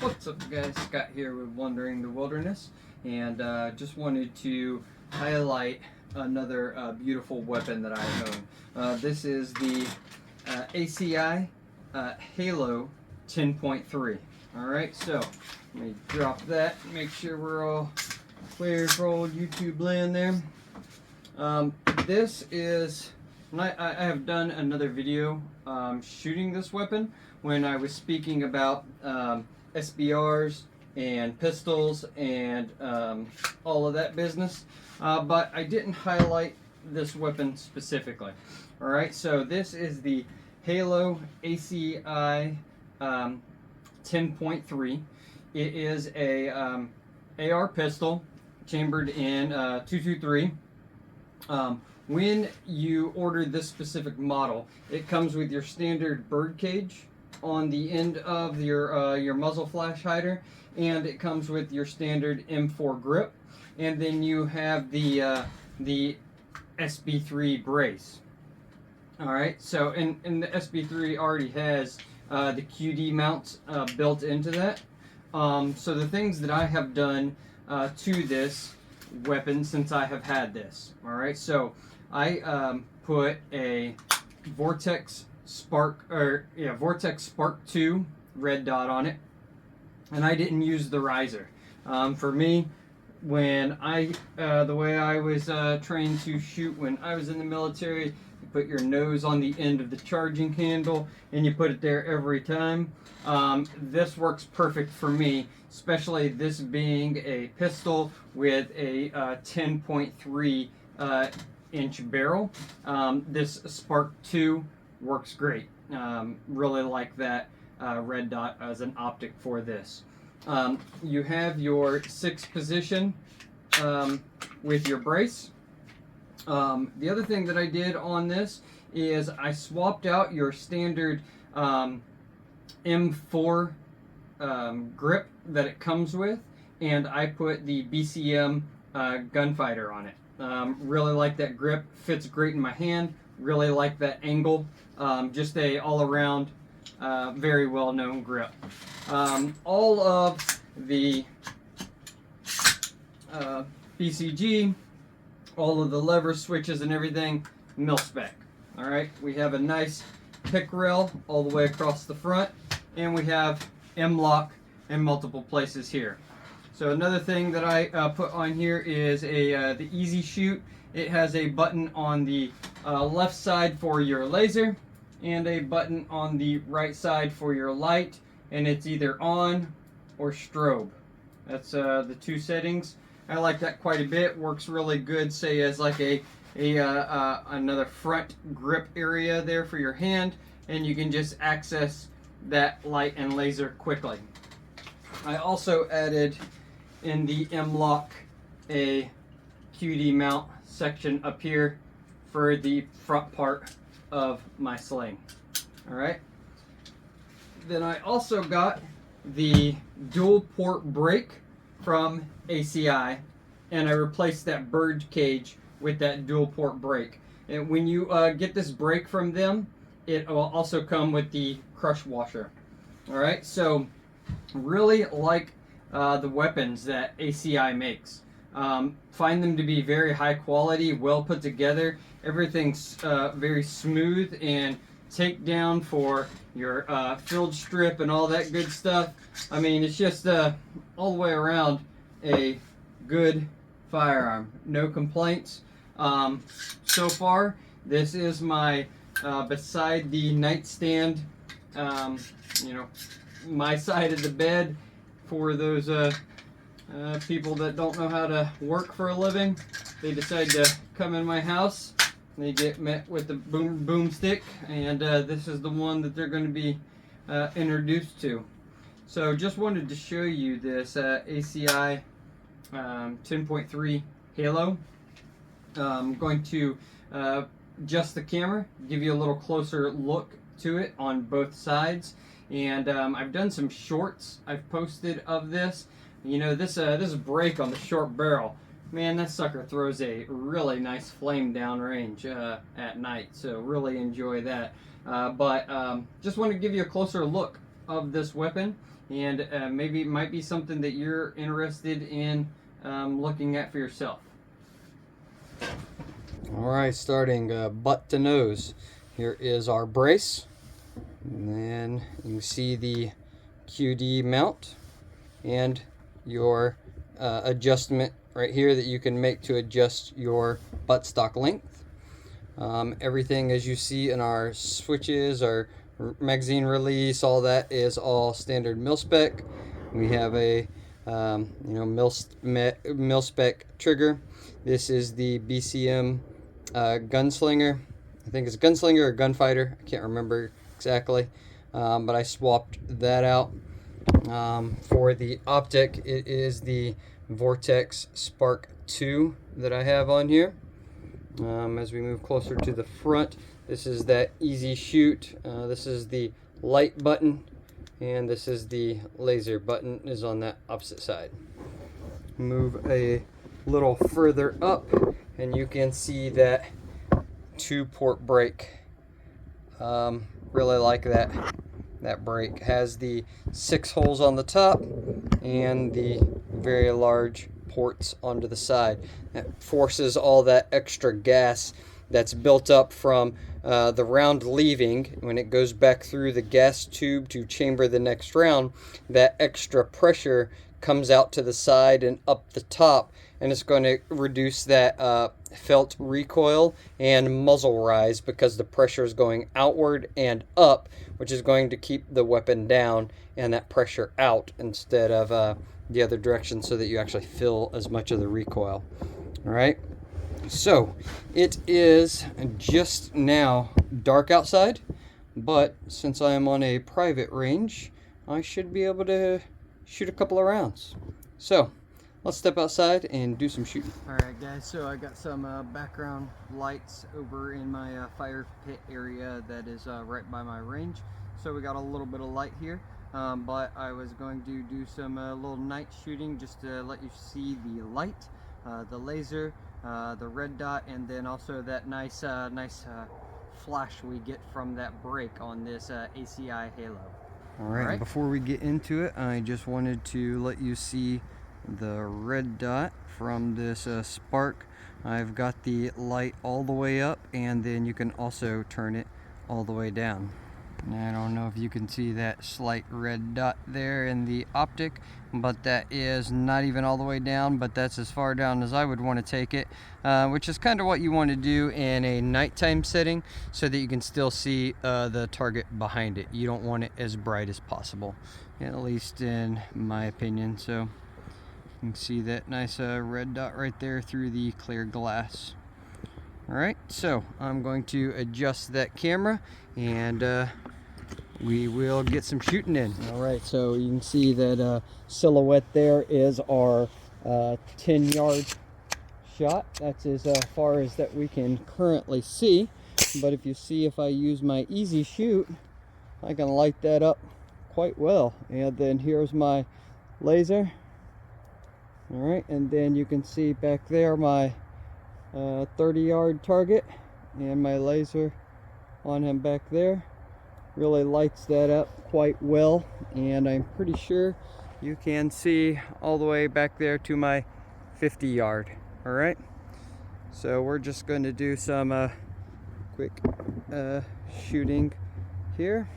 What's up guys, Scott here with Wandering the Wilderness, and just wanted to highlight another beautiful weapon that I own. This is the ACI Halo 10.3. Alright, so let me drop that, make sure we're all clear for old YouTube land there. This is, I have done another video shooting this weapon when I was speaking about SBRs and pistols and all of that business, but I didn't highlight this weapon specifically. Alright, so this is the Halo ACI 10.3. It is a AR pistol chambered in 223. When you order this specific model, it comes with your standard bird cage on the end of your muzzle flash hider, and it comes with your standard M4 grip, and then you have the SB3 brace. All right, so and the SB3 already has the QD mounts built into that. So the things that I have done to this weapon since I have had this, all right, so I put a Vortex Spark 2 red dot on it, and I didn't use the riser. For me, when the way I was trained to shoot when I was in the military, you put your nose on the end of the charging handle and you put it there every time. This works perfect for me, especially this being a pistol with a 10.3 inch barrel. This Spark 2 works great. Really like that red dot as an optic for this. You have your 6th position with your brace. The other thing that I did on this is I swapped out your standard M4 grip that it comes with, and I put the BCM gunfighter on it. Really like that grip, fits great in my hand, really like that angle. Just a all-around very well-known grip. All of the BCG, all of the lever switches and everything, Mil-Spec. Alright, we have a nice pick rail all the way across the front, and we have MLOK in multiple places here. So another thing that I put on here is the Easy Shoot. It has a button on the left side for your laser and a button on the right side for your light, and it's either on or strobe. That's the 2 settings. I like that quite a bit. Works really good, say as like another front grip area there for your hand, and you can just access that light and laser quickly. I also added in the MLOK a QD mount section up here for the front part of my sling. Alright, then I also got the dual port brake from ACI, and I replaced that bird cage with that dual port brake. And when you get this brake from them, it will also come with the crush washer. Alright, so really like the weapons that ACI makes. Find them to be very high quality, well put together. Everything's very smooth and take down for your field strip and all that good stuff. I mean, it's just all the way around a good firearm. No complaints. So far, this is my beside the nightstand, you know, my side of the bed for those people that don't know how to work for a living. They decide to come in my house, they get met with the boomstick, and this is the one that they're going to be introduced to. So just wanted to show you this ACI 10.3 Halo. I'm going to adjust the camera, give you a little closer look to it on both sides, and I've done some shorts I've posted of this. You know, this brake on the short barrel, man, that sucker throws a really nice flame downrange at night, so really enjoy that. But just want to give you a closer look of this weapon, and maybe it might be something that you're interested in looking at for yourself. Alright, starting butt to nose. Here is our brace, and then you can see the QD mount and your adjustment right here that you can make to adjust your buttstock length. Everything as you see in our switches, our magazine release, all that is all standard mil-spec. We have a mil-spec trigger. This is the BCM gunslinger. I think it's gunslinger or gunfighter. I can't remember exactly, but I swapped that out. For the optic, it is the Vortex Spark 2 that I have on here. As we move closer to the front, this is that easy shoot. This is the light button, and this is the laser button is on that opposite side. Move a little further up, and you can see that 2-port brake. Really like that. That brake has the 6 holes on the top and the very large ports onto the side. That forces all that extra gas that's built up from the round leaving. When it goes back through the gas tube to chamber the next round, that extra pressure comes out to the side and up the top, and it's going to reduce that felt recoil and muzzle rise, because the pressure is going outward and up, which is going to keep the weapon down and that pressure out instead of the other direction, so that you actually feel as much of the recoil. All right, so it is just now dark outside, but since I am on a private range, I should be able to shoot a couple of rounds. So let's step outside and do some shooting. Alright guys, so I got some background lights over in my fire pit area that is right by my range. So we got a little bit of light here, but I was going to do some little night shooting just to let you see the light, the laser, the red dot, and then also that nice flash we get from that brake on this ACI Halo. Alright, before we get into it, I just wanted to let you see the red dot from this spark. I've got the light all the way up, and then you can also turn it all the way down. I don't know if you can see that slight red dot there in the optic, but that is not even all the way down, but that's as far down as I would want to take it, which is kind of what you want to do in a nighttime setting, so that you can still see the target behind it. You don't want it as bright as possible, at least in my opinion. So you can see that nice red dot right there through the clear glass. Alright, so I'm going to adjust that camera, and we will get some shooting in. Alright, so you can see that silhouette there is our 10-yard shot. That's as far as that we can currently see. But if you see, if I use my easy shoot, I can light that up quite well. And then here's my laser. Alright, and then you can see back there my 30-yard target, and my laser on him back there really lights that up quite well, and I'm pretty sure you can see all the way back there to my 50-yard. Alright, so we're just going to do some quick shooting here.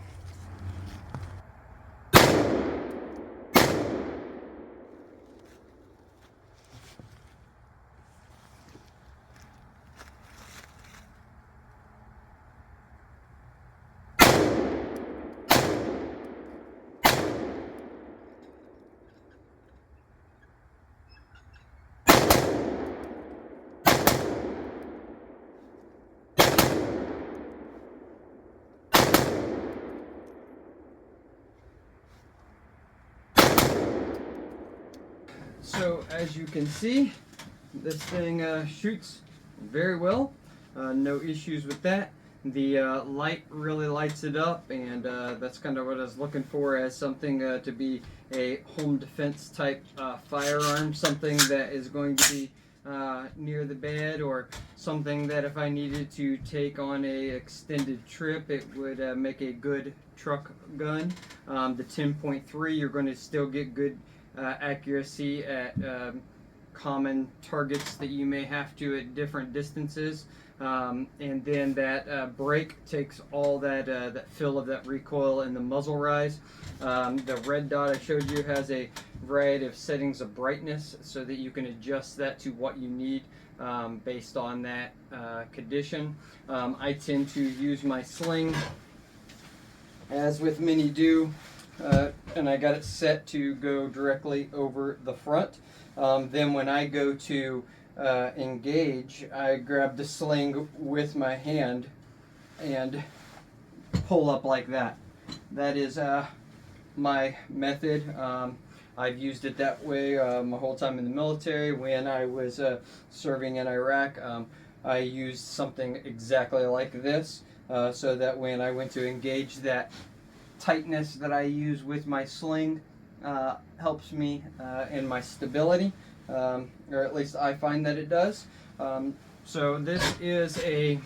So as you can see, this thing shoots very well. No issues with that. The light really lights it up, and that's kind of what I was looking for as something to be a home defense type firearm, something that is going to be near the bed, or something that if I needed to take on a extended trip, it would make a good truck gun. The 10.3, you're going to still get good accuracy at common targets that you may have to at different distances. And then that brake takes all that that fill of that recoil and the muzzle rise. The red dot I showed you has a variety of settings of brightness so that you can adjust that to what you need based on that condition. I tend to use my sling, as with many do, and I got it set to go directly over the front. Then when I go to engage, I grab the sling with my hand and pull up like that. That is my method. I've used it that way my whole time in the military. When I was serving in Iraq, I used something exactly like this, so that when I went to engage, that tightness that I use with my sling helps me in my stability, or at least I find that it does. So this is in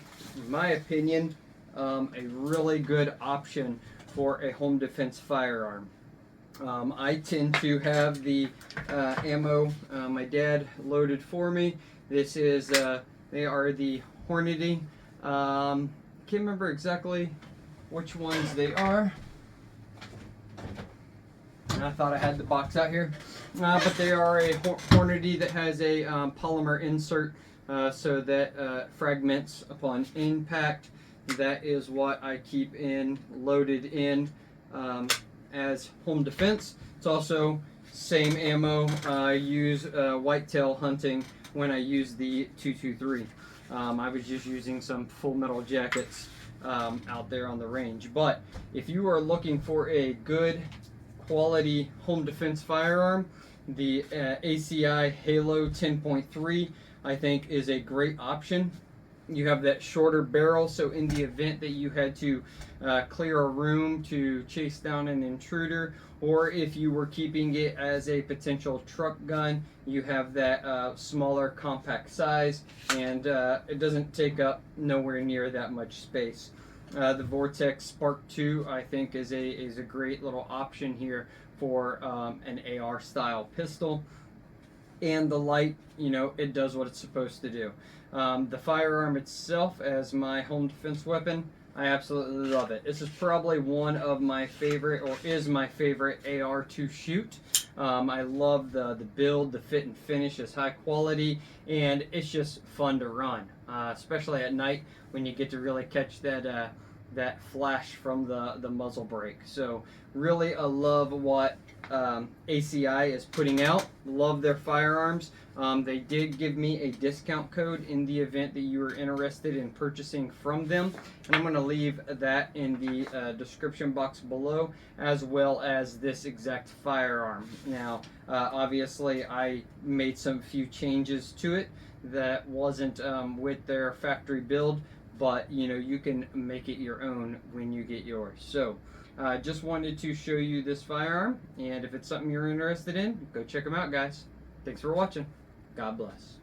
my opinion, a really good option for a home defense firearm. I tend to have the ammo my dad loaded for me. This is, they are the Hornady. Can't remember exactly which ones they are. I thought I had the box out here. But they are a Hornady that has a polymer insert so that fragments upon impact. That is what I keep loaded in as home defense. It's also same ammo I use whitetail hunting when I use the 223. I was just using some full metal jackets out there on the range. But if you are looking for a good quality home defense firearm, the ACI Halo 10.3 I think is a great option. You have that shorter barrel, so in the event that you had to clear a room to chase down an intruder, or if you were keeping it as a potential truck gun, you have that smaller compact size, and it doesn't take up nowhere near that much space. The Vortex Spark 2 I think is a great little option here for an AR style pistol. And the light, you know, it does what it's supposed to do. The firearm itself as my home defense weapon, I absolutely love it. This is probably one of my favorite, or is my favorite AR to shoot. I love the build, the fit and finish is high quality, and it's just fun to run, especially at night when you get to really catch that that flash from the muzzle brake. So really I love what ACI is putting out. Love their firearms. They did give me a discount code in the event that you are interested in purchasing from them, and I'm going to leave that in the description box below, as well as this exact firearm. Now obviously I made some few changes to it that wasn't with their factory build, but you know, you can make it your own when you get yours. So just wanted to show you this firearm, and if it's something you're interested in, go check them out, guys. Thanks for watching. God bless.